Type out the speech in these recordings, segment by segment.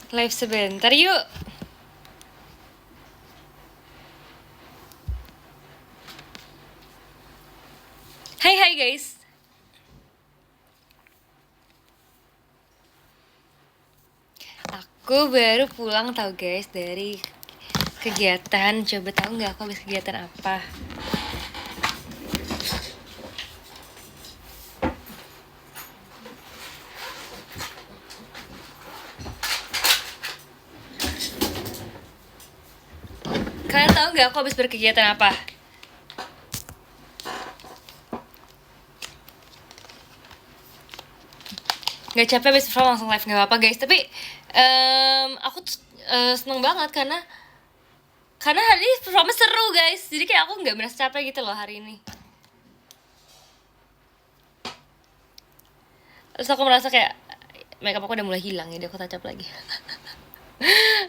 Live sebentar yuk. Hai guys. Aku baru pulang tau guys dari kegiatan. Coba tahu nggak aku habis kegiatan apa? Kalian tahu nggak aku habis berkegiatan apa? Nggak capek habis perform langsung live, nggak apa-apa guys. Tapi aku tuh seneng banget karena hari ini performnya seru guys. Jadi kayak aku nggak merasa capek gitu loh hari ini. Terus aku merasa kayak makeup aku udah mulai hilang, jadi aku touch up lagi.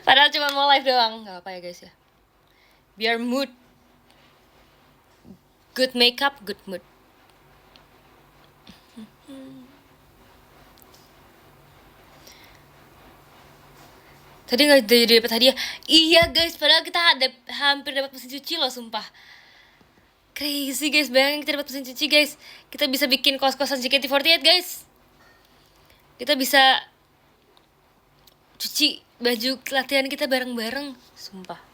Padahal cuma mau live doang, nggak apa ya guys ya. Biar mood, good makeup, good mood. Tadi nggak jadi dapat hadiah. Iya guys, padahal kita hampir dapat mesin cuci loh, sumpah. Crazy guys, bayangin kita dapat mesin cuci guys. Kita bisa bikin kos-kosan JKT48 guys. Kita bisa cuci baju latihan kita bareng-bareng, sumpah.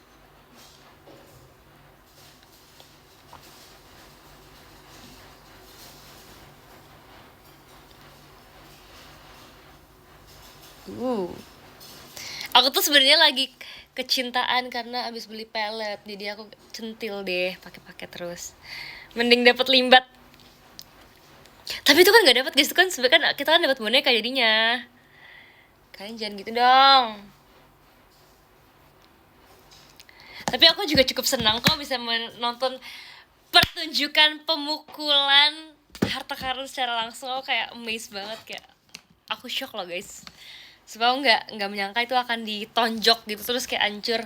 Aku tuh sebenarnya lagi kecintaan karena abis beli pelet, jadi aku centil deh pakai terus. Mending dapat limbat. Tapi itu kan nggak dapat guys, itu kan sebenarnya kan kita kan dapat boneka jadinya. Kalian jangan gitu dong. Tapi aku juga cukup senang kok bisa menonton pertunjukan pemukulan harta karun secara langsung. Aku kayak amazed banget, kayak aku shock loh guys. Sebab aku nggak menyangka itu akan ditonjok gitu terus kayak hancur.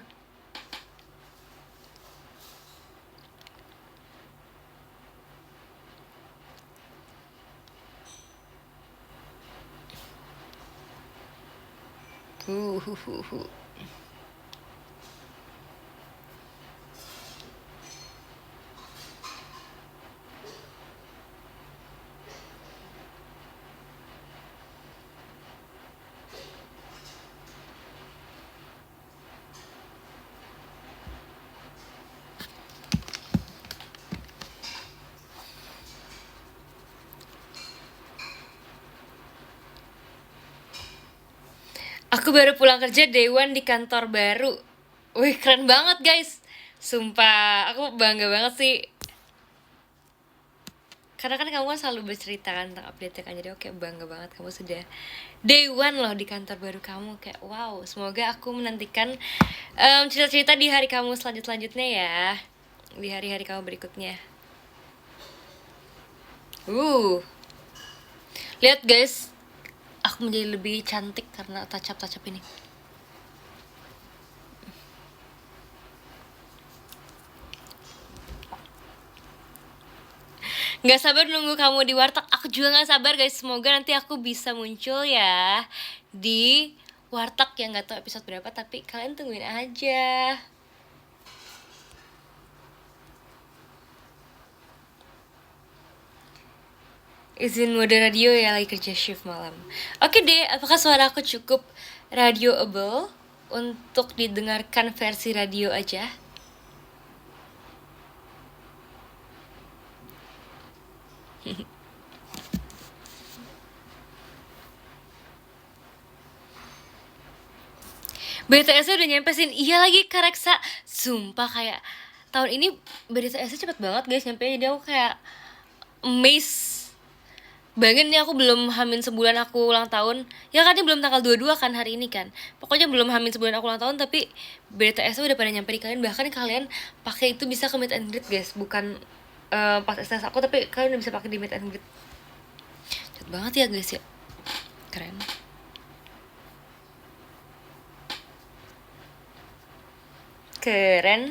Hu. Aku baru pulang kerja day one di kantor baru. Wih keren banget guys. Sumpah aku bangga banget sih. Karena kan kamu kan selalu bercerita kan tentang update kan. Jadi oke, bangga banget kamu sudah day one loh di kantor baru kamu. Kayak wow, semoga aku menantikan cerita-cerita di hari kamu selanjutnya ya. Di hari-hari kamu berikutnya. Lihat guys, aku menjadi lebih cantik karena touch up ini. Nggak sabar nunggu kamu di warteg. Aku juga nggak sabar guys. Semoga nanti aku bisa muncul ya di warteg yang nggak tahu episode berapa, tapi kalian tungguin aja. Izin mode radio ya, lagi kerja shift malam. Oke deh, apakah suara aku cukup radioable untuk didengarkan versi radio aja? BTS udah nyampe sini. Iya lagi Kak Reksa. Sumpah kayak tahun ini BTS cepet banget guys nyampe. Jadi aku kayak amazed. Bayangin nih aku belum hamin sebulan aku ulang tahun. Ya kan ini belum tanggal 22 kan hari ini kan. Pokoknya belum hamin sebulan aku ulang tahun, tapi BTS udah pada nyampe di kalian. Bahkan kalian pakai itu bisa ke meet and greet guys. Bukan pas STS aku, tapi kalian udah bisa pakai di meet and greet. Cepet banget ya guys ya. Keren. Keren.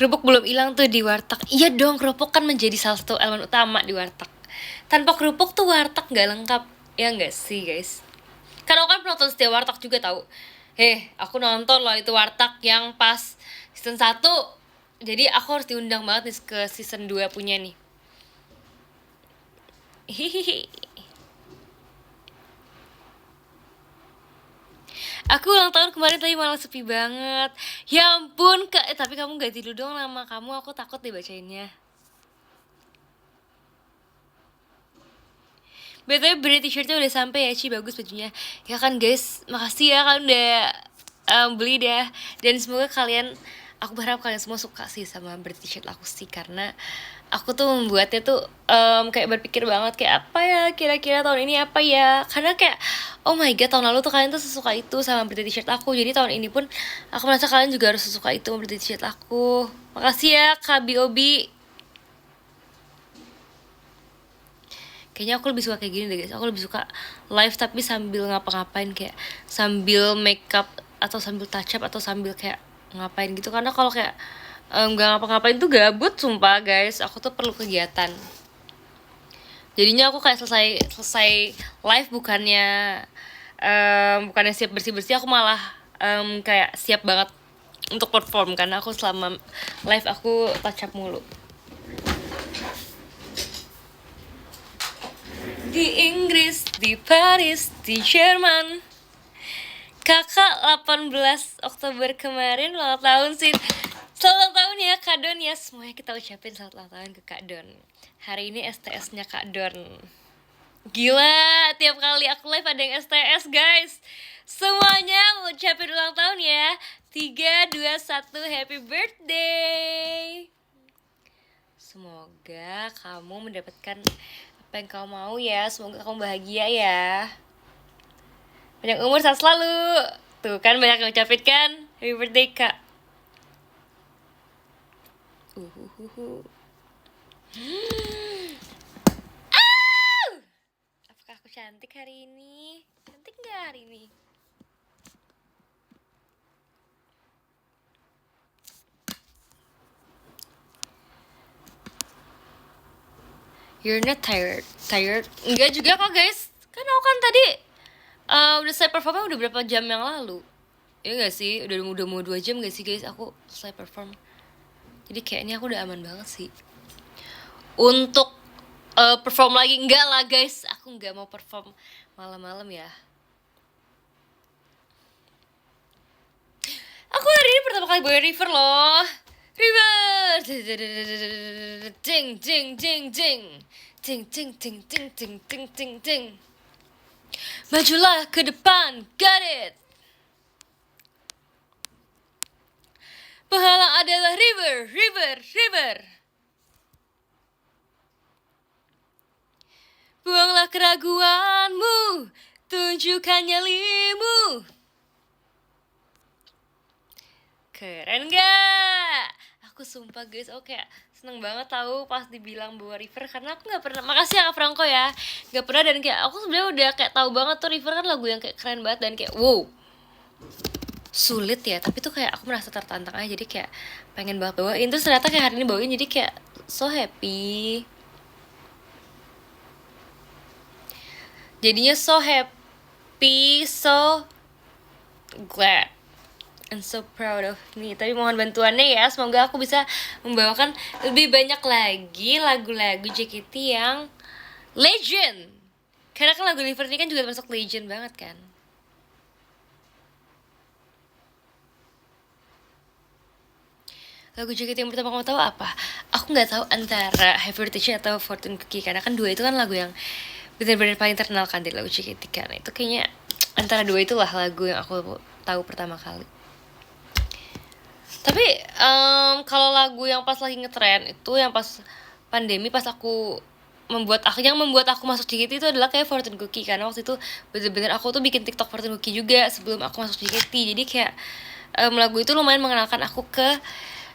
Kerupuk belum hilang tuh di warteg. Iya dong, kerupuk kan menjadi salah satu elemen utama di warteg. Tanpa kerupuk tuh warteg nggak lengkap. Ya nggak sih guys? Karena aku kan penonton setia warteg juga tahu. Aku nonton loh itu warteg yang pas season 1. Jadi aku harus diundang banget nih ke season 2 punya nih. Hihihi. Aku ulang tahun kemarin tapi malah sepi banget. Ya ampun, Kak. Tapi kamu ganti dulu dong nama kamu, aku takut dibacainnya. BTW brand t-shirtnya udah sampai ya, Ci, bagus bajunya. Ya kan guys, makasih ya kalian udah beli dah. Dan semoga kalian, aku berharap kalian semua suka sih sama brand t-shirt aku sih. Karena aku tuh membuatnya tuh kayak berpikir banget kayak apa ya kira-kira tahun ini apa ya. Karena kayak oh my god, tahun lalu tuh kalian tuh sesuka itu sama brand t-shirt aku. Jadi tahun ini pun aku merasa kalian juga harus sesuka itu sama brand t-shirt aku. Makasih ya Kak Biobi. Kayaknya aku lebih suka kayak gini deh guys. Aku lebih suka live tapi sambil ngapa-ngapain, kayak sambil makeup atau sambil touch up atau sambil kayak ngapain gitu. Karena kalau kayak nggak ngapa-ngapain tuh gabut sumpah guys. Aku tuh perlu kegiatan. Jadinya aku kayak selesai live bukannya siap bersih-bersih, aku malah kayak siap banget untuk perform. Karena aku selama live aku touch up mulu. Di Inggris, di Paris, di Jerman. Kakak 18 Oktober kemarin ulang tahun sih. Selamat ulang tahun ya Kak Don ya. Semuanya kita ucapin selamat ulang tahun ke Kak Don. Hari ini STS-nya Kak Don. Gila, tiap kali aku live ada yang STS guys. Semuanya ucapin ulang tahun ya. 3, 2, 1, happy birthday. Semoga kamu mendapatkan apa yang kamu mau ya. Semoga kamu bahagia ya. Panjang umur, sehat selalu. Tuh kan banyak yang ngucapin kan. Happy birthday Kak. Apakah aku cantik hari ini? Cantik gak hari ini? You're not tired? Tired? Enggak juga kok guys. Kan aku kan tadi udah selesai performnya udah berapa jam yang lalu. Ya gak sih? Udah mau 2 jam gak sih guys aku selesai perform. Jadi kayaknya aku udah aman banget sih untuk perform lagi. Enggak lah guys, aku nggak mau perform malam-malam ya. Aku hari ini pertama kali bawa River loh. River, jing jing jing jing jing jing jing jing jing jing jing jing. Majulah ke depan, got it. Penghalang adalah River, River, River. Buanglah keraguanmu, tunjukkan nyalimu. Keren gak? Aku sumpah guys, oke, seneng banget tahu pas dibilang bawa River. Karena aku gak pernah, makasih ya Kak Franco ya, gak pernah. Dan kayak aku sebenarnya udah kayak tahu banget tuh River kan lagu yang kayak keren banget. Dan kayak wow, sulit ya, tapi tuh kayak aku merasa tertantang aja. Jadi kayak pengen banget bawain. Terus ternyata kayak hari ini bawain, jadi kayak so happy. Jadinya so happy, so glad and so proud of me. Tapi mohon bantuannya ya, semoga aku bisa membawakan lebih banyak lagi lagu-lagu JKT yang legend. Karena kan lagu Liver ini kan juga masuk legend banget kan. Lagu JKT yang pertama kamu tahu apa? Aku nggak tahu antara Heritage atau Fortune Cookie. Karena kan dua itu kan lagu yang benar-benar paling terkenal kan dari lagu JKT. Karena itu kayaknya antara dua itulah lagu yang aku tahu pertama kali. Tapi kalau lagu yang pas lagi ngetren itu yang pas pandemi, pas aku membuat aku masuk JKT itu adalah kayak Fortune Cookie. Karena waktu itu bener-bener aku tuh bikin TikTok Fortune Cookie juga sebelum aku masuk JKT. Jadi kayak lagu itu lumayan mengenalkan aku ke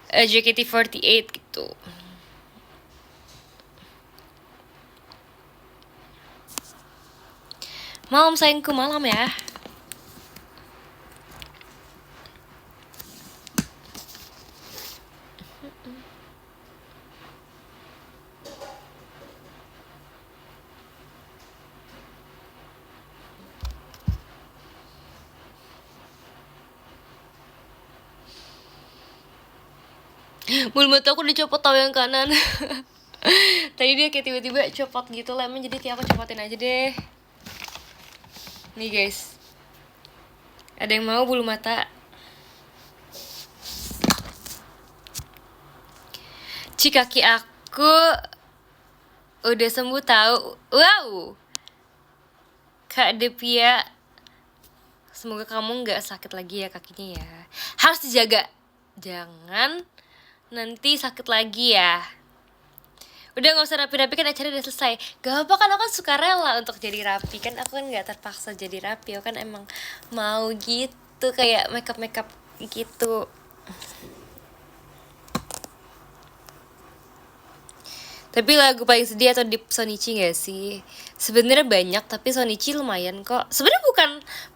JKT48 gitu. Malam sayangku, malam ya. Bulu mata aku dicopot tahu yang kanan. Tadi dia kayak tiba-tiba copot gitu lemnya, jadi kayak aku copotin aja deh. Nih guys, ada yang mau bulu mata? Kaki aku udah sembuh tahu. Wow, Kak Devia, semoga kamu nggak sakit lagi ya kakinya ya. Harus dijaga, jangan nanti sakit lagi ya. Udah gak usah rapi-rapi, kan acara udah selesai. Gak apa kan, aku kan suka rela untuk jadi rapi. Kan aku kan gak terpaksa jadi rapi, aku kan emang mau gitu, kayak makeup gitu. Tapi lagu paling sedih atau di Sonichi gak sih? Sebenarnya banyak, tapi Sonichi lumayan kok. Sebenarnya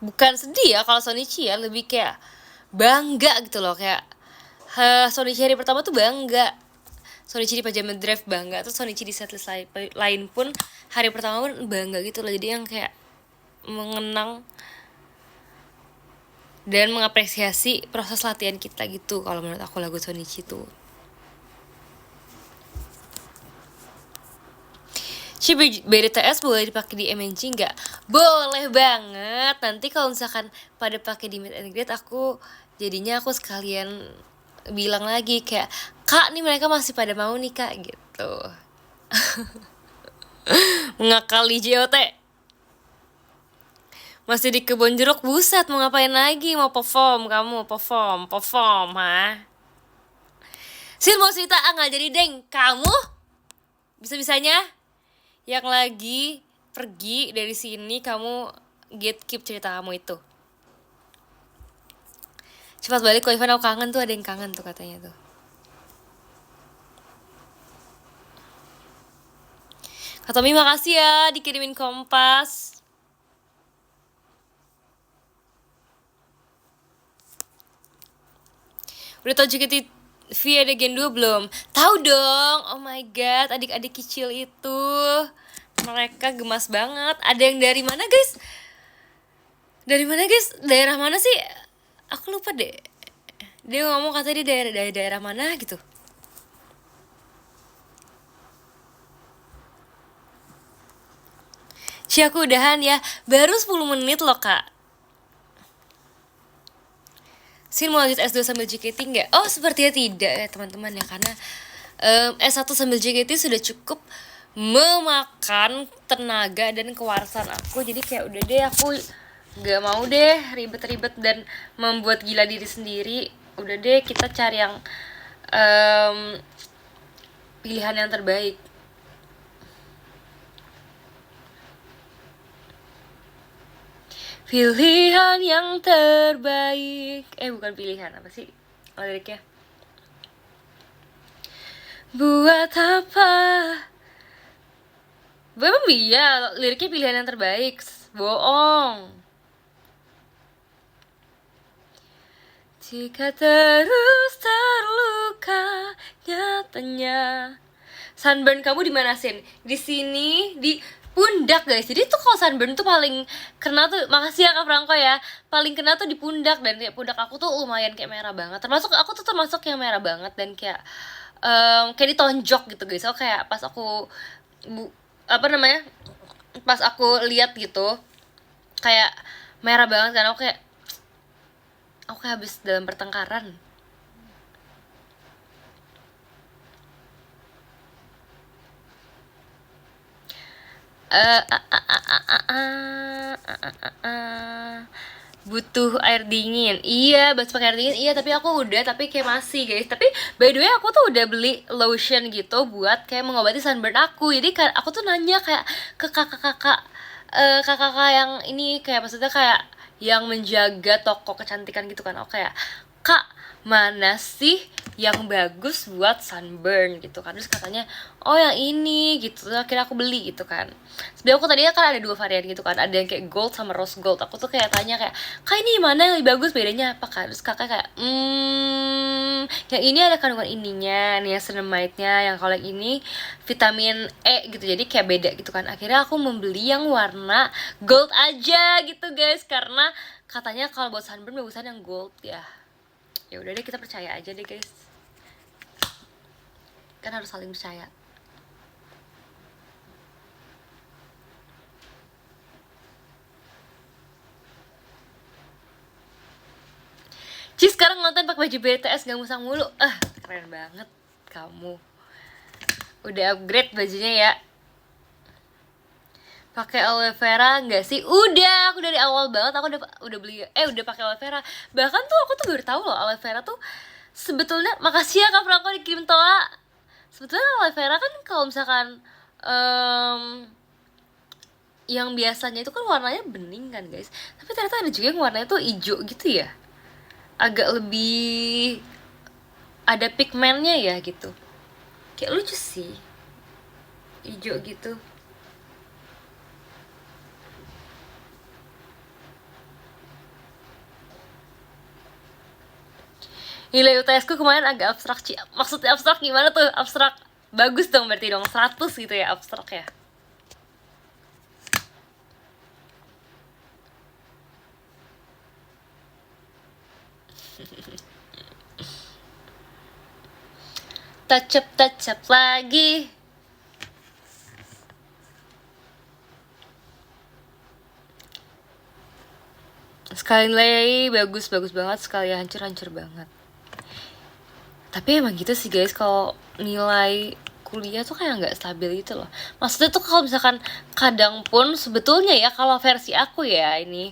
bukan sedih ya kalau Sonichi ya, lebih kayak bangga gitu loh, kayak Sonichi hari pertama tuh bangga. Sonichi di Pajama Drive bangga, terus Sonichi di setlist lain pun hari pertama pun bangga gitu loh. Jadi yang kayak mengenang dan mengapresiasi proses latihan kita gitu kalau menurut aku lagu Sonichi tuh. BTS boleh dipakai di MNC nggak? Boleh banget. Nanti kalau misalkan pada pakai di meet and greet, aku sekalian bilang lagi kayak, Kak nih mereka masih pada mau nih Kak gitu. Mengakali JOT. Masih di kebun jeruk, buset mau ngapain lagi? Mau perform kamu, perform ha? Sil mau cerita nggak jadi deng, kamu bisa-bisanya yang lagi pergi dari sini kamu gatekeep cerita kamu itu. Cepat balik kok Ivan, aku kangen tuh, ada yang kangen tuh katanya tuh. Kak Tommy makasih ya dikirimin kompas. Udah tau JKT ada Gen 2 belum? Tahu dong. Oh my god, adik-adik kecil itu. Mereka gemas banget. Ada yang dari mana, guys? Dari mana, guys? Daerah mana sih? Aku lupa deh. Dia ngomong katanya dia daerah mana gitu. Aku udahan ya. Baru 10 menit loh, Kak. Sin mau lanjut S2 sambil JKT nggak? Oh, sepertinya tidak ya teman-teman ya, karena S1 sambil JKT sudah cukup memakan tenaga dan kewarasan aku. Jadi kayak udah deh, aku nggak mau deh ribet-ribet dan membuat gila diri sendiri. Udah deh, kita cari yang pilihan yang terbaik. Pilihan yang terbaik. Bukan pilihan, apa sih liriknya? Buat apa? Memang iya, liriknya pilihan yang terbaik. Bohong. Jika terus terluka nyatanya. Sunburn kamu di mana, Sin? Di sini, di pundak guys. Jadi tuh kalau sunburn tuh paling kena tuh, makasih ya Kak Franco ya, paling kena tuh di pundak. Dan kayak pundak aku tuh lumayan kayak merah banget. Termasuk aku tuh termasuk yang merah banget. Dan kayak kayak ditonjok gitu guys. So kayak pas aku pas aku lihat gitu kayak merah banget kan. Aku kayak habis dalam pertengkaran. Butuh air dingin. Iya, bahas pakai air dingin. Iya, tapi aku udah, tapi kayak masih guys. Tapi by the way aku tuh udah beli lotion gitu buat kayak mengobati sunburn aku. Jadi kayak aku tuh nanya kayak ke kakak-kakak yang ini, kayak maksudnya kayak yang menjaga toko kecantikan gitu kan. Aku kayak, Kak, mana sih yang bagus buat sunburn gitu kan. Terus katanya, oh yang ini gitu. Terus akhirnya aku beli gitu kan. Sebenernya aku tadinya kan ada 2 varian gitu kan. Ada yang kayak gold sama rose gold. Aku tuh kayak tanya kayak, Kak ini mana yang lebih bagus, bedanya apa kan? Terus kakak kayak, yang ini ada kandungan ininya, niacinamide-nya. Yang kalau yang ini vitamin E gitu. Jadi kayak beda gitu kan. Akhirnya aku membeli yang warna gold aja gitu guys. Karena katanya kalau buat sunburn bagusan yang gold ya. Ya udah deh, kita percaya aja deh guys. kan harus saling percaya. Ci sekarang nonton pakai baju BTS gak musang mulu. Keren banget kamu. Udah upgrade bajunya ya. Pakai aloe vera nggak sih? Udah, aku dari awal banget aku udah beli udah pakai aloe vera. Bahkan tuh aku tuh baru tahu loh aloe vera tuh sebetulnya, makasih ya Kak Franco dikirim toa. Sebetulnya aloe vera kan kalau misalkan yang biasanya itu kan warnanya bening kan guys, tapi ternyata ada juga yang warnanya tuh hijau gitu ya, agak lebih ada pigmennya ya gitu, kayak lucu sih hijau gitu. Nilai UTS ku kemarin agak abstrak Ci. Maksudnya abstrak gimana tuh? Abstrak bagus dong berarti dong, 100 gitu ya abstrak ya. Touch up lagi. Sekali nilai bagus banget, sekali hancur banget. Tapi emang gitu sih guys, kalau nilai kuliah tuh kayak nggak stabil gitu loh. Maksudnya tuh kalau misalkan kadang pun sebetulnya ya, kalau versi aku ya ini,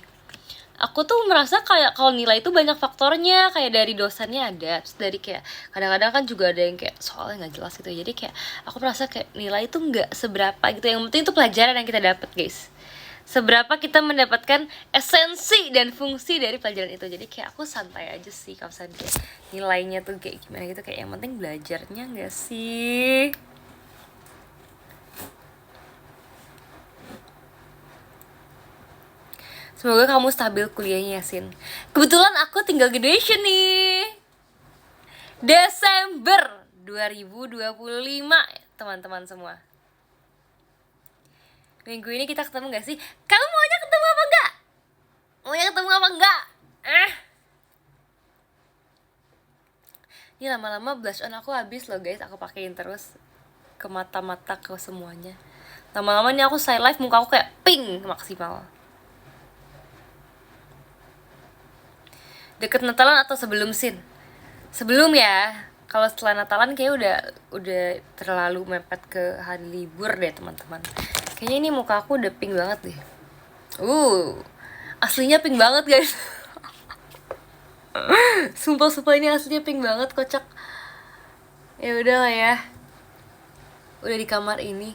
aku tuh merasa kayak kalau nilai itu banyak faktornya, kayak dari dosennya ada, terus dari kayak kadang-kadang kan juga ada yang kayak soalnya nggak jelas gitu. Jadi kayak aku merasa kayak nilai itu nggak seberapa gitu. Yang penting itu pelajaran yang kita dapat guys. Seberapa kita mendapatkan esensi dan fungsi dari pelajaran itu. Jadi kayak aku santai aja sih kalau misalnya kayak nilainya tuh kayak gimana gitu, kayak yang penting belajarnya nggak sih. Semoga kamu stabil kuliahnya Sin. Kebetulan aku tinggal graduation nih Desember 2025 teman-teman semua. Minggu ini kita ketemu gak sih? Kamu maunya ketemu apa enggak? Maunya ketemu apa enggak? Ini lama-lama blush on aku habis loh guys. Aku pakein terus ke mata-mata, ke semuanya. Lama-lama nih aku style live, muka aku kayak pink maksimal. Deket Natalan atau sebelum Sin? Sebelum ya. Kalau setelah Natalan kayak udah terlalu mepet ke hari libur deh teman-teman. Kayaknya ini muka aku udah pink banget deh. Aslinya pink banget guys. Sumpah ini aslinya pink banget, kocak. Ya udah lah ya. Udah di kamar ini.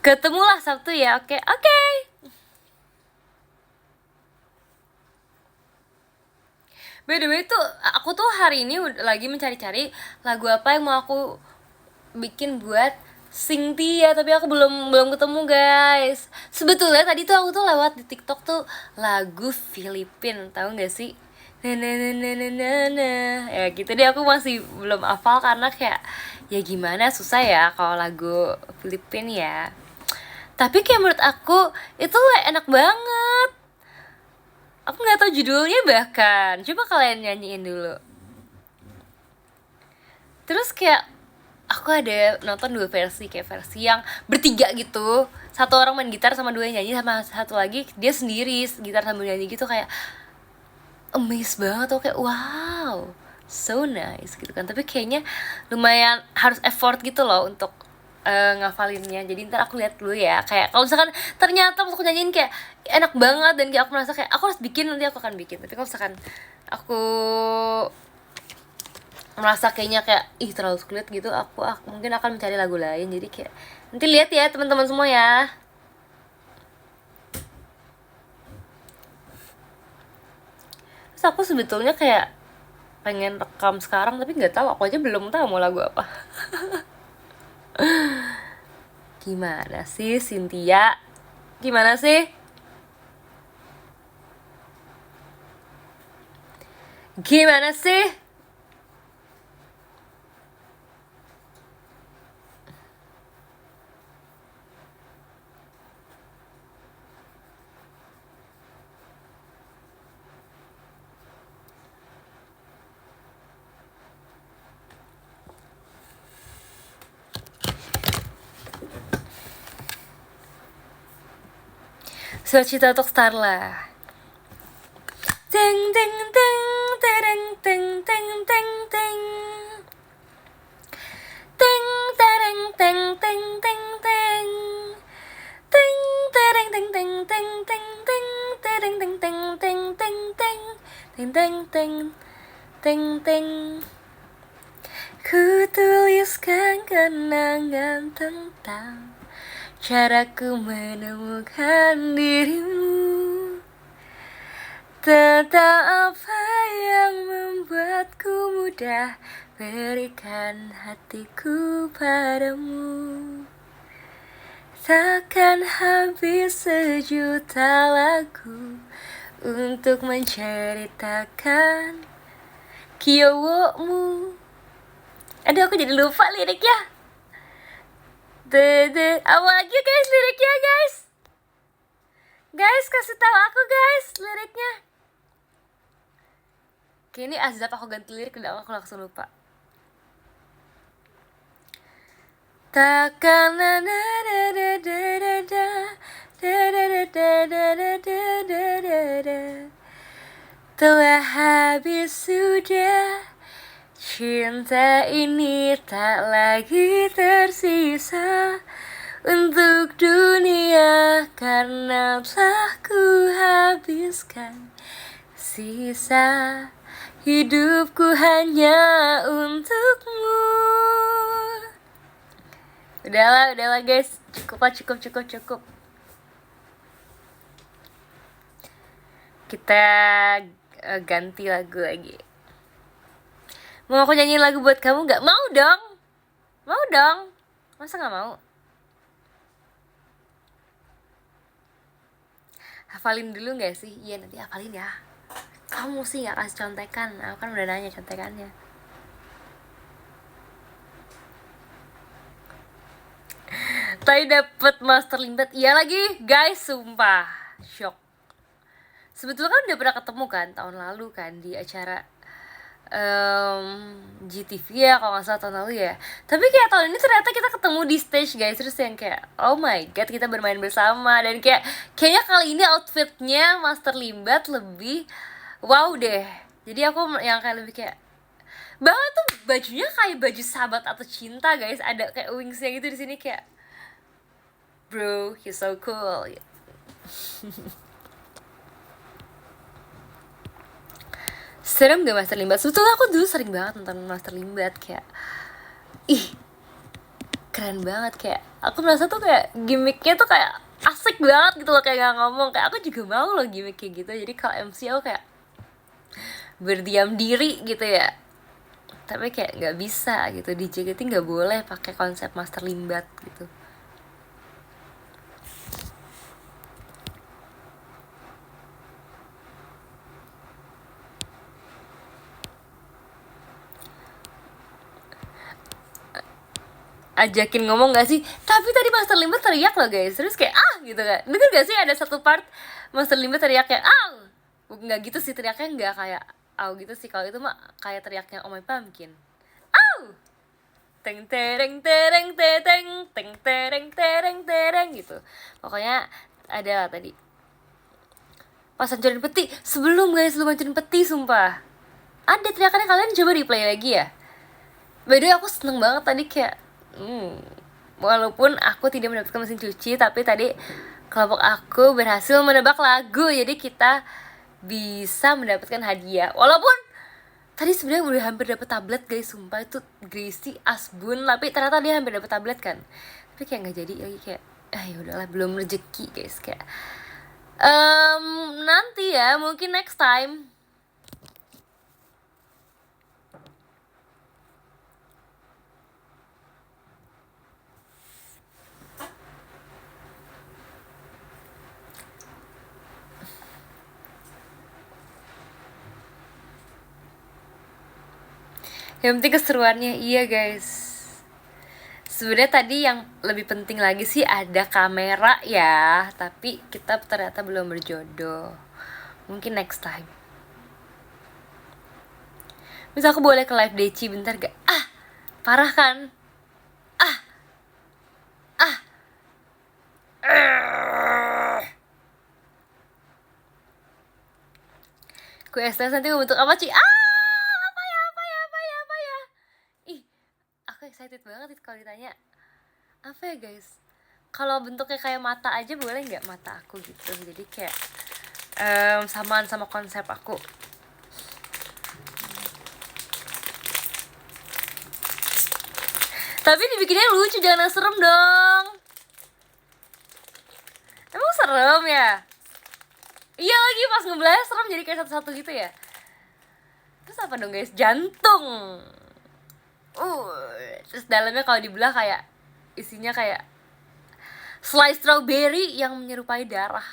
Ketemulah Sabtu ya. Oke. By the way tuh, aku tuh hari ini lagi mencari-cari lagu apa yang mau aku bikin buat Cynthia, tapi aku belum ketemu guys. Sebetulnya tadi tuh aku tuh lewat di TikTok tuh lagu Filipin, tahu nggak sih? Na ya gitu deh, aku masih belum hafal karena kayak ya gimana, susah ya kalau lagu Filipin ya. Tapi kayak menurut aku itu enak banget. Aku nggak tahu judulnya bahkan. Coba kalian nyanyiin dulu. Terus kayak aku ada nonton 2 versi, kayak versi yang bertiga gitu. Satu orang main gitar sama 2 yang nyanyi, sama satu lagi dia sendiri gitar sambil nyanyi gitu, kayak amazed banget tuh, kayak wow, so nice gitu kan. Tapi kayaknya lumayan harus effort gitu loh untuk ngafalinnya. Jadi ntar aku lihat dulu ya, kayak kalau misalkan ternyata pas aku nyanyiin kayak enak banget dan kayak aku merasa kayak aku harus bikin, nanti aku akan bikin. Tapi kalau misalkan aku merasa kayaknya kayak terlalu sulit gitu, aku mungkin akan mencari lagu lain. Jadi kayak nanti lihat ya teman-teman semua ya. Terus aku sebetulnya kayak pengen rekam sekarang, tapi nggak tahu, aku aja belum tahu mau lagu apa. Gimana sih Cynthia? Gimana sih? Gimana sih? Cita untuk Starla. Teng teng teng tereng teng teng teng teng teng tereng teng teng teng teng teng tereng teng teng teng teng teng tereng teng teng teng teng teng teng teng teng teng teng. Ku tuliskan kenangan tentang caraku menemukan dirimu, tentang apa yang membuatku mudah berikan hatiku padamu. Takkan habis sejuta lagu untuk menceritakan kiowomu. Aduh, aku jadi lupa liriknya. Apa lagi guys liriknya guys? Guys, kasih tahu aku guys liriknya. Oke, ini Azab aku ganti lirik, udah aku langsung lupa. Takkan telah habis sudah, cinta ini tak lagi tersisa untuk dunia, karena telah ku habiskan sisa hidupku hanya untukmu. Udahlah guys, cukup. Kita ganti lagu lagi. Mau aku nyanyiin lagu buat kamu gak? Mau dong. Masa gak mau? Hafalin dulu gak sih? Iya, nanti hafalin ya. Kamu sih gak kasih contekan. Aku kan udah nanya contekannya. Tadi dapet master limbat. Iya lagi guys, sumpah shock. Sebetulnya kan udah pernah ketemu kan tahun lalu kan di acara GTV ya kalau nggak salah tahun lalu ya. Tapi kayak tahun ini ternyata kita ketemu di stage guys, terus yang kayak oh my god kita bermain bersama, dan kayaknya kali ini outfitnya Master Limbat lebih wow deh. Jadi aku yang kayak lebih kayak banget tuh, bajunya kayak baju sahabat atau cinta guys, ada kayak wingsnya gitu di sini kayak bro he's so cool. Serem gak Master Limbat? Sebetulnya aku dulu sering banget nonton Master Limbat, kayak ih keren banget, kayak aku merasa tuh kayak gimmicknya tuh kayak asik banget gitu loh, kayak gak ngomong, kayak aku juga mau loh gimmick kayak gitu. Jadi kalau MC aku kayak berdiam diri gitu ya, tapi kayak nggak bisa gitu, di JKT nggak boleh pakai konsep Master Limbat gitu. Ajakin ngomong gak sih? Tapi tadi Master Limbat teriak loh guys, terus kayak gitu kan. Dengar gak sih ada satu part Master Limbat teriak kayak nggak gitu sih teriaknya, nggak kayak gitu sih. Kalau itu mah kayak teriaknya Oh My Pumpkin. Teng tereng tereng teteng teng tereng tereng tereng gitu. Pokoknya ada lah tadi pas hancurin peti, sebelum hancurin peti, sumpah ada teriakannya. Kalian coba replay lagi ya. By the way aku seneng banget tadi kayak walaupun aku tidak mendapatkan mesin cuci, tapi tadi kelompok aku berhasil menebak lagu, jadi kita bisa mendapatkan hadiah. Walaupun tadi sebenarnya udah hampir dapet tablet guys, sumpah itu Gracie Asbun, tapi ternyata dia hampir dapet tablet kan, tapi kayak nggak jadi lagi, kayak ya udahlah, belum rezeki guys, kayak nanti ya, mungkin next time. Yang penting keseruannya, iya guys. Sebenarnya tadi yang lebih penting lagi sih ada kamera ya, tapi kita ternyata belum berjodoh. Mungkin next time. Misal aku boleh ke live Deci bentar gak? Parah kan? STS nanti mau bentuk apa, Ci? Apa ya, apa ya, apa ya, apa ya? Ih, aku excited banget kalau ditanya. Apa ya, guys? Kalau bentuknya kayak mata aja boleh nggak, mata aku gitu. Jadi kayak samaan sama konsep aku. Tapi dibikinnya lucu, jangan yang serem dong. Emang serem ya? Iya lagi, pas ngebelahnya serem, jadi kayak satu-satu gitu ya. Terus apa dong, guys? Jantung. Terus dalamnya kalau dibelah kayak isinya kayak slice strawberry yang menyerupai darah.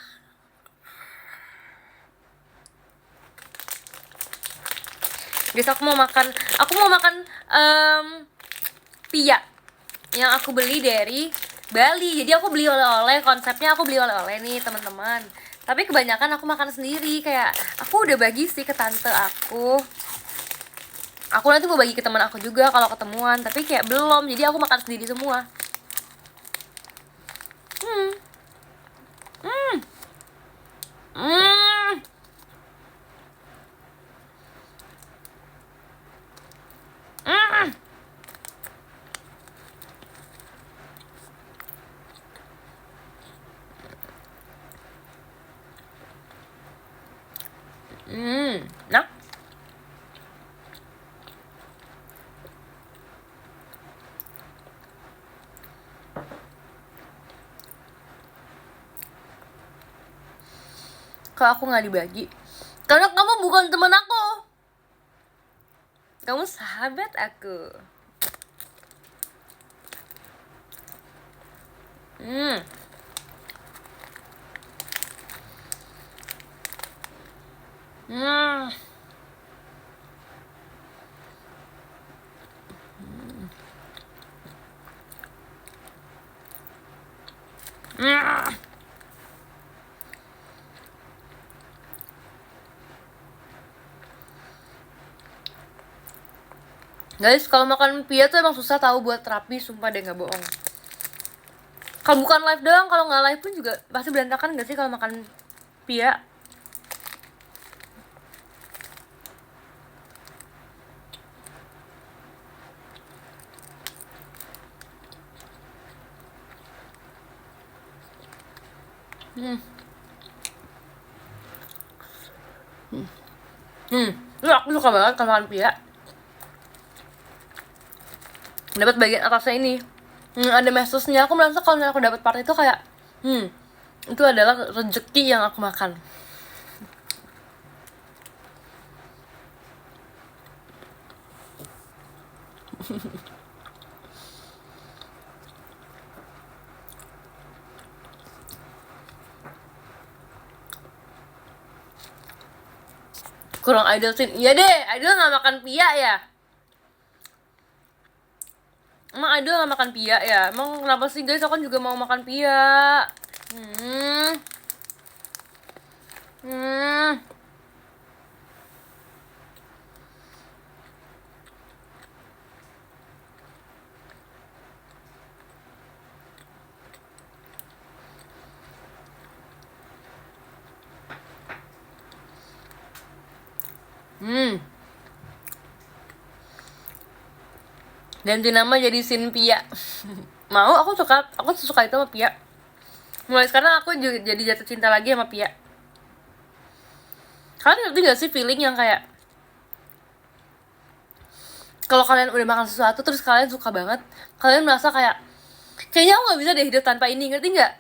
Guys, aku mau makan pia yang aku beli dari Bali. Jadi aku beli oleh-oleh, konsepnya aku beli oleh-oleh nih teman-teman. Tapi kebanyakan aku makan sendiri, kayak aku udah bagi sih ke tante aku. Aku nanti mau bagi ke teman aku juga kalau ketemuan, tapi kayak belum. Jadi aku makan sendiri semua. Hmm. Hmm. Hmm. Hmm. Nah, kalau aku nggak dibagi, karena kamu bukan teman aku, kamu sahabat aku. Hmm. Hmm. Hmm. Guys, kalau makan pia tuh emang susah tahu buat terapi, sumpah deh, nggak bohong. Kalau bukan live doang, kalau nggak live pun juga pasti berantakan gak sih kalau makan pia? Lu aku suka banget kalau makan pia. Dapat bagian atasnya ini. Ada mesusnya. Aku merasa kalau aku dapat part itu kayak itu adalah rezeki yang aku makan. Kurang idol sih. Iya deh, idol nggak makan pia ya. Emang idol nggak makan pia ya? Emang kenapa sih, guys? Aku kan juga mau makan pia. Hmm. Hmm. Ganti nama jadi Sinpia. Mau, aku suka itu sama Pia. Mulai sekarang aku juga jadi jatuh cinta lagi sama Pia. Kalian ngerti gak sih feeling yang kayak kalau kalian udah makan sesuatu terus kalian suka banget, kalian merasa kayak kayaknya aku nggak bisa deh hidup tanpa ini, ngerti nggak?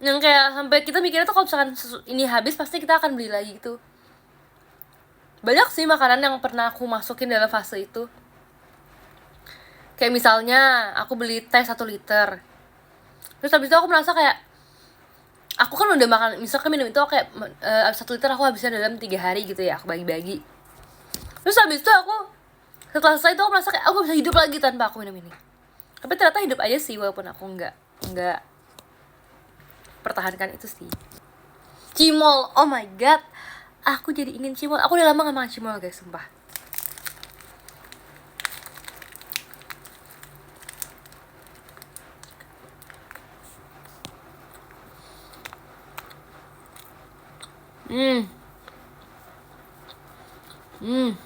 Yang kayak sampai kita mikirnya tuh kalau misalkan ini habis pasti kita akan beli lagi gitu. Banyak sih makanan yang pernah aku masukin dalam fase itu. Kayak misalnya aku beli teh 1 liter, terus habis itu aku merasa kayak aku kan udah makan, misalkan minum itu kayak 1 liter aku habisnya dalam 3 hari gitu ya, aku bagi-bagi. Terus habis itu aku setelah selesai itu aku merasa kayak aku bisa hidup lagi tanpa aku minum ini. Tapi ternyata hidup aja sih, walaupun aku nggak pertahankan itu sih. Cimol, oh my god, aku jadi ingin cimol. Aku udah lama gak makan cimol, guys, sumpah. Hmm.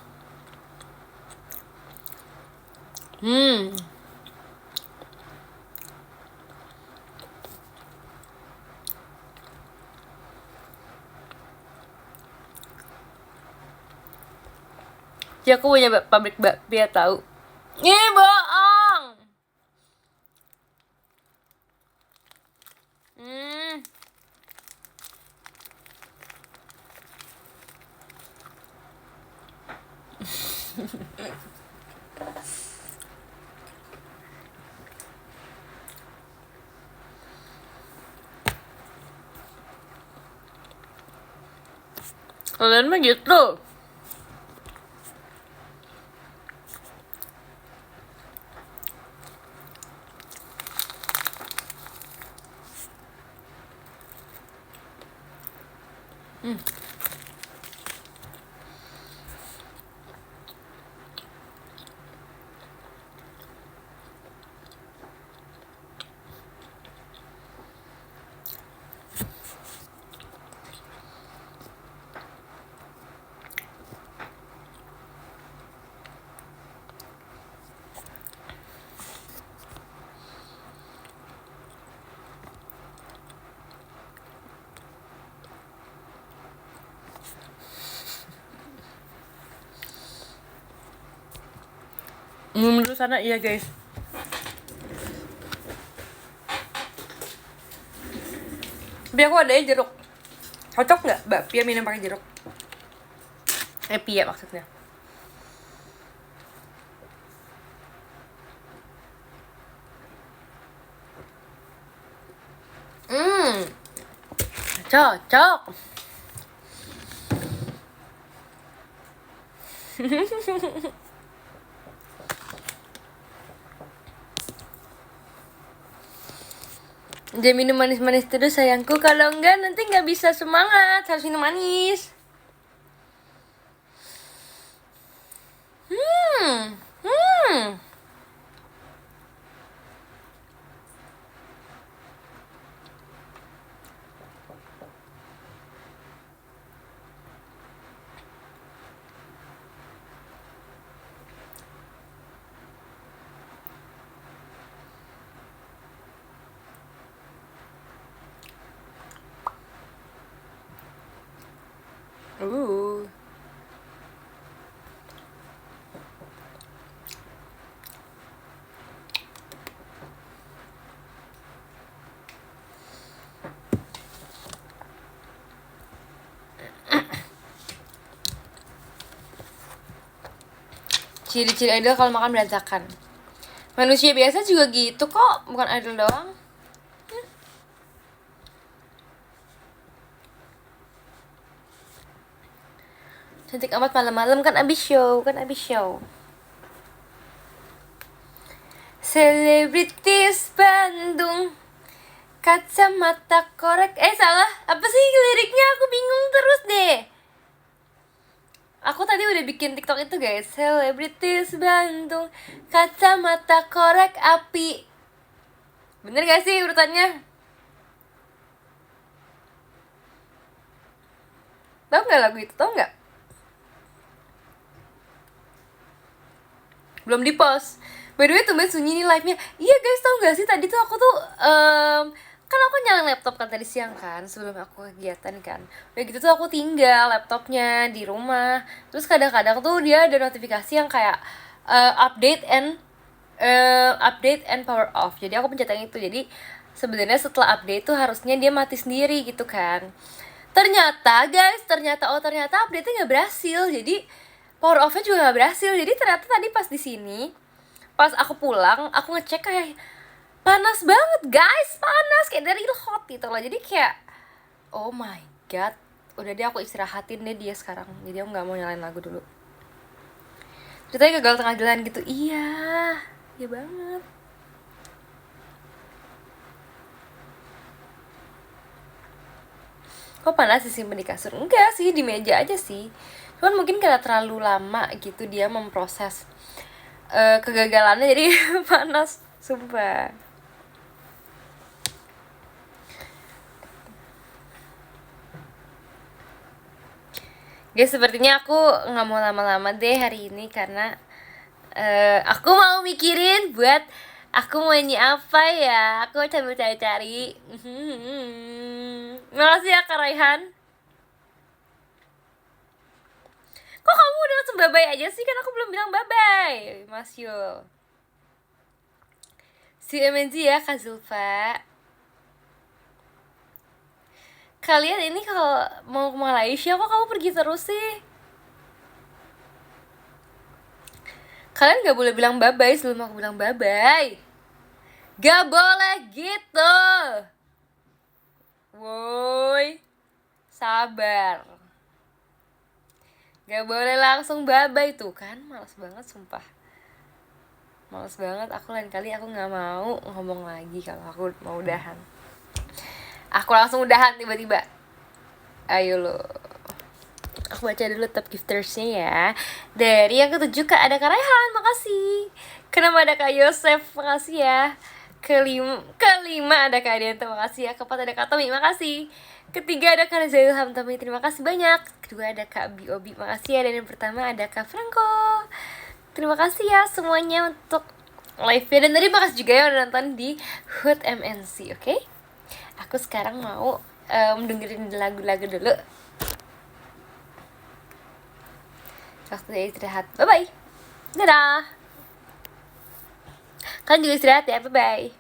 Hmm. Ya aku punya pabrik bakpia tahu. Ih, bohong. Hmm. Kalian mah gitu. Menurut sana iya guys. Tapi aku ada jeruk. Cocok nggak Mbak Pia minum pakai jeruk? Pia maksudnya. Hmm. Cocok. Jangan minum manis-manis terus sayangku. Kalau enggak nanti nggak bisa semangat. Harus minum manis. Hmm. Hmm. Uh. Ciri-ciri idol kalau makan berantakan. Manusia biasa juga gitu kok, bukan idol doang. Cantik amat malam-malam kan abis show, Selebritis Bandung, kacamata korek. Salah, apa sih liriknya? Aku bingung terus deh. Aku tadi udah bikin TikTok itu guys. Selebritis Bandung, kacamata korek api. Bener gak sih urutannya? Tahu nggak lagu itu? Tahu nggak? Belum di post. By the way tumben sunyi nih live-nya. Iya guys, tahu nggak sih tadi tuh aku tuh kan aku nyalain laptop kan tadi siang kan sebelum aku kegiatan kan. Udah gitu tuh aku tinggal laptopnya di rumah. Terus kadang-kadang tuh dia ada notifikasi yang kayak update and power off. Jadi aku pencet yang itu. Jadi sebenarnya setelah update tuh harusnya dia mati sendiri gitu kan. Ternyata guys, ternyata update-nya nggak berhasil. Jadi power off-nya juga nggak berhasil. Jadi ternyata tadi pas di sini, pas aku pulang, aku ngecek kayak panas banget guys, panas kayak dari hot gitu loh. Jadi kayak oh my god, udah deh aku istirahatin deh dia sekarang. Jadi aku nggak mau nyalain lagu dulu. Ceritanya gagal tengah jalan gitu. Iya banget. Kok panas disimpan di kasur? Enggak sih, di meja aja sih. Cuman mungkin karena terlalu lama gitu dia memproses kegagalannya jadi panas, sumpah. Guys, sepertinya aku nggak mau lama-lama deh hari ini karena aku mau mikirin buat aku mau nyanyi apa ya. Aku coba cari-cari. Makasih ya Kak Raihan. Kok kamu udah langsung bye-bye aja sih? Kan aku belum bilang bye-bye, Mas Yul. Si MNZ ya Kak Zulfa. Kalian ini kalau mau ke Malaysia kok kamu pergi terus sih? Kalian gak boleh bilang bye-bye sebelum aku bilang bye-bye. Gak boleh gitu. Woi, sabar. Gak boleh langsung bye-bye tuh kan. Males banget sumpah. Males banget, aku lain kali aku gak mau ngomong lagi kalau aku mau udahan. Aku langsung udahan tiba-tiba. Ayo lo. Aku baca dulu top giftersnya ya. Dari yang ketujuh Kak ada Kak Rehan, makasih. Kenapa ada Kak Yosef, makasih ya. Kelima ada Kak Adianto, makasih ya. Keempat ada Kak Tommy, makasih. Ketiga ada Kak Reza Ilham Tommy, terima kasih banyak. Kedua ada Kak Biobi, makasih ya. Dan yang pertama ada Kak Franco. Terima kasih ya semuanya untuk live-nya. Dan tadi makasih juga yang udah nonton di Hood MNC, oke? Aku sekarang mau dengerin lagu-lagu dulu. Waktu istirahat. Bye-bye. Dadah. Kalian juga istirahat ya. Bye-bye.